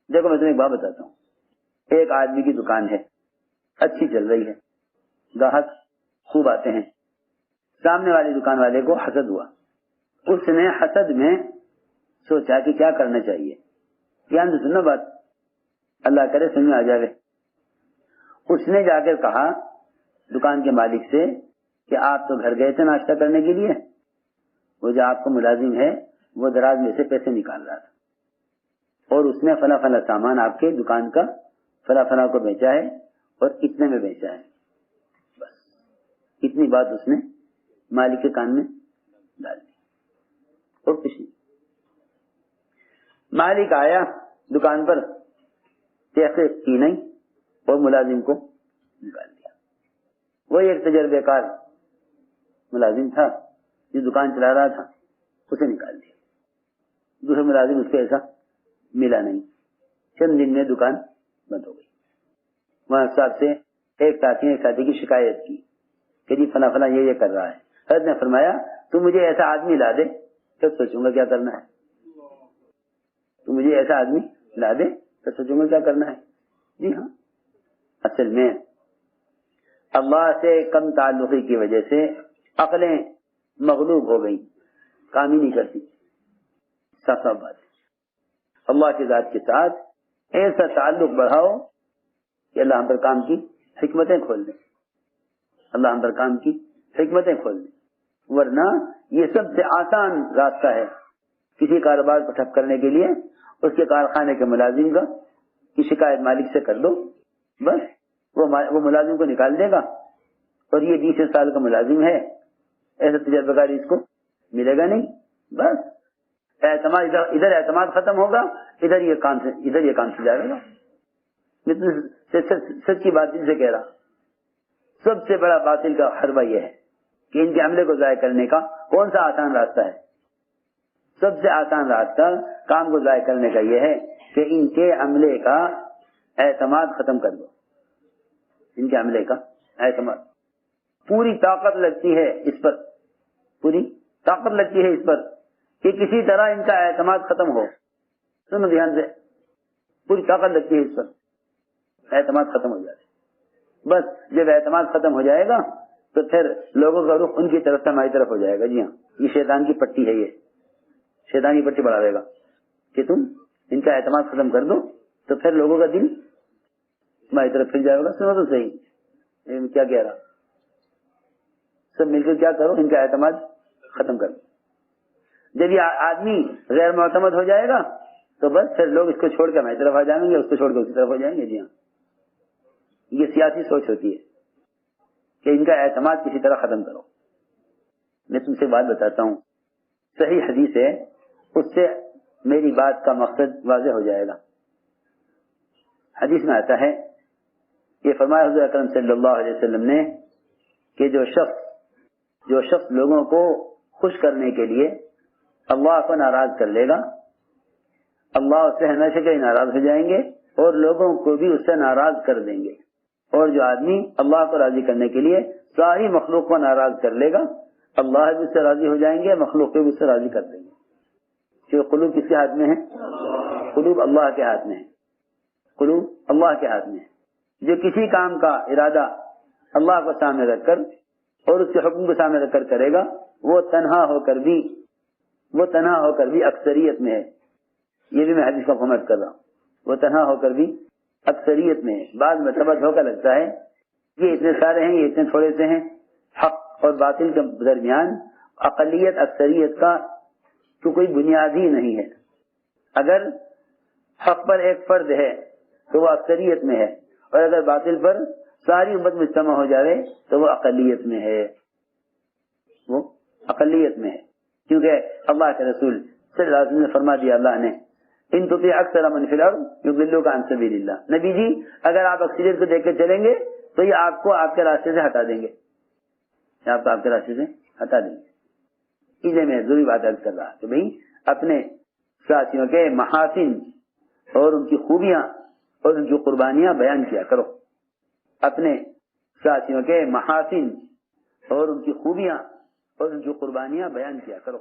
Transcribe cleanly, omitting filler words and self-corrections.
دیکھو میں تمہیں ایک بات بتاتا ہوں. ایک آدمی کی دکان ہے, اچھی چل رہی ہے, گاہک خوب آتے ہیں. سامنے والی دکان والے کو حسد ہوا. اس نے حسد میں سوچا کہ کیا کرنا چاہیے. یہاں سے سننا بات, اللہ کرے سمجھ میں آ جائے. اس نے جا کر کہا دکان کے مالک سے کہ آپ تو گھر گئے تھے ناشتہ کرنے کے لیے, وہ جو آپ کو ملازم ہے وہ دراز میں سے پیسے نکال رہا تھا اور اس نے فلاں فلاں سامان آپ کے دکان کا فلاں فلاں کو بیچا ہے اور اتنے میں بیچا ہے. بس اتنی بات اس نے مالک کے کان میں ڈال دی اور کچھ نہیں. مالک آیا دکان پر, پیسے کی نہیں اور ملازم کو نکال دیا. وہی ایک تجربے کار ملازم تھا جو دکان چلا رہا تھا, اسے نکال دیا. دوسرا ملازم اس کو ایسا ملا نہیں. چند دن میں دکان بند ہو گئی. وہاں صاحب سے ایک ساتھی کی شکایت کی کہ جی فلاں فلاں یہ کر رہا ہے. حضرت نے فرمایا تو مجھے ایسا آدمی لا دے تو سوچوں گا کیا کرنا ہے. تو مجھے ایسا آدمی لا دے تو سوچوں گا کیا کرنا ہے. جی ہاں, اصل میں اللہ سے کم تعلقی کی وجہ سے عقلیں مغلوب ہو گئی, کام ہی نہیں کرتی. صاف بات ہے. اللہ کی ذات کے ساتھ ایسا تعلق بڑھاؤ کہ اللہ ہم پر کام کی حکمتیں کھول دیں. اللہ ہم پر کام کی حکمتیں کھول دیں. ورنہ یہ سب سے آسان راستہ ہے کسی کاروبار کو ٹھپ کرنے کے لیے. اس کے کارخانے کے ملازم کا کی شکایت مالک سے کر دو, بس وہ ملازم کو نکال دے گا اور یہ 20 سال کا ملازم ہے, ایسا تجربہ کاری اس کو ملے گا نہیں. بس اعتماد ادھر اعتماد ختم ہوگا, ادھر یہ کام سے جائے گا. سچی بات سے کہہ رہا, سب سے بڑا باطل کا حربہ یہ ہے کہ ان کے عملے کو ضائع کرنے کا کون سا آسان راستہ ہے. سب سے آسان راستہ کام کو ضائع کرنے کا یہ ہے کہ ان کے عملے کا اعتماد ختم کر دو. ان کے عملے کا اعتماد, پوری طاقت لگتی ہے اس پر, پوری طاقت لگتی ہے اس پر کہ کسی طرح ان کا اعتماد ختم ہو. سنو دھیان سے, پوری طاقت لگتی ہے اس پر, اعتماد ختم ہو جائے. بس جب اعتماد ختم ہو جائے گا تو پھر لوگوں کا رخ ان کی طرف سے ہماری طرف ہو جائے گا. جی ہاں, یہ شیطان کی پٹی ہے, یہ شیطان کی پٹی بڑھا دے گا کہ تم ان کا اعتماد ختم کر دو تو پھر لوگوں کا دل تمہاری طرف پھر جائے گا. سنو تو صحیح کیا کہہ رہا, سب مل کر کیا کرو, ان کا اعتماد ختم کر دو. جب یہ آدمی غیر معتمد ہو جائے گا تو بس پھر لوگ اس کو چھوڑ کے ہماری طرف آ جائیں گے, اس کو چھوڑ کے اس کی طرف ہو جائیں گے. جی ہاں, یہ سیاسی سوچ ہوتی ہے کہ ان کا اعتماد کسی طرح ختم کرو. میں تم سے بات بتاتا ہوں, صحیح حدیث ہے, اس سے میری بات کا مقصد واضح ہو جائے گا. حدیث میں آتا ہے, یہ فرمایا حضور اکرم صلی اللہ علیہ وسلم نے کہ جو شخص لوگوں کو خوش کرنے کے لیے اللہ کو ناراض کر لے گا, اللہ اس سے ہمیشہ کے ناراض ہو جائیں گے اور لوگوں کو بھی اس سے ناراض کر دیں گے. اور جو آدمی اللہ کو راضی کرنے کے لیے ساری مخلوق کو ناراض کر لے گا, اللہ بھی اس سے راضی ہو جائیں گے, مخلوق کو بھی اس سے راضی کر دیں گے. کہ قلوب کس کے ہاتھ میں ہے؟ قلوب اللہ کے ہاتھ میں ہے. قلوب اللہ کے ہاتھ میں ہے. جو کسی کام کا ارادہ اللہ کو سامنے رکھ کر اور اس کے حکم کو سامنے رکھ کر کرے گا, وہ تنہا ہو کر بھی اکثریت میں ہے. یہ بھی میں حدیث کا فہمت کر رہا ہوں, وہ تنہا ہو کر بھی اکثریت میں ہے. بعض مرتبہ دھوکہ لگتا ہے یہ اتنے سارے ہیں, یہ اتنے تھوڑے سے ہیں. حق اور باطل کے درمیان اقلیت اکثریت کا تو کوئی بنیاد ہی نہیں ہے. اگر حق پر ایک فرد ہے تو وہ اکثریت میں ہے, اور اگر باطل پر ساری امت مجتمع ہو جائے تو وہ اقلیت میں ہے. وہ اقلیت میں ہے, کیونکہ اللہ کے رسول صلی اللہ علیہ وسلم نے فرما دیا, اللہ نے ان تطیع اکثر من فی الارض یضلوک عن سبیل اللہ. نبی جی اگر آپ اکثریت کو دیکھ کے چلیں گے تو یہ آپ کو آپ کے راستے سے ہٹا دیں گے, آپ کو آپ کے راستے سے ہٹا دیں گے. اس لیے میں ضروری بات عرض کر رہا کہ بھائی اپنے ساتھیوں کے محاسن اور ان کی خوبیاں اور ان کی قربانیاں بیان کیا کرو. اپنے ساتھیوں کے محاسن اور ان کی خوبیاں اور ان کی قربانیاں بیان کیا کرو.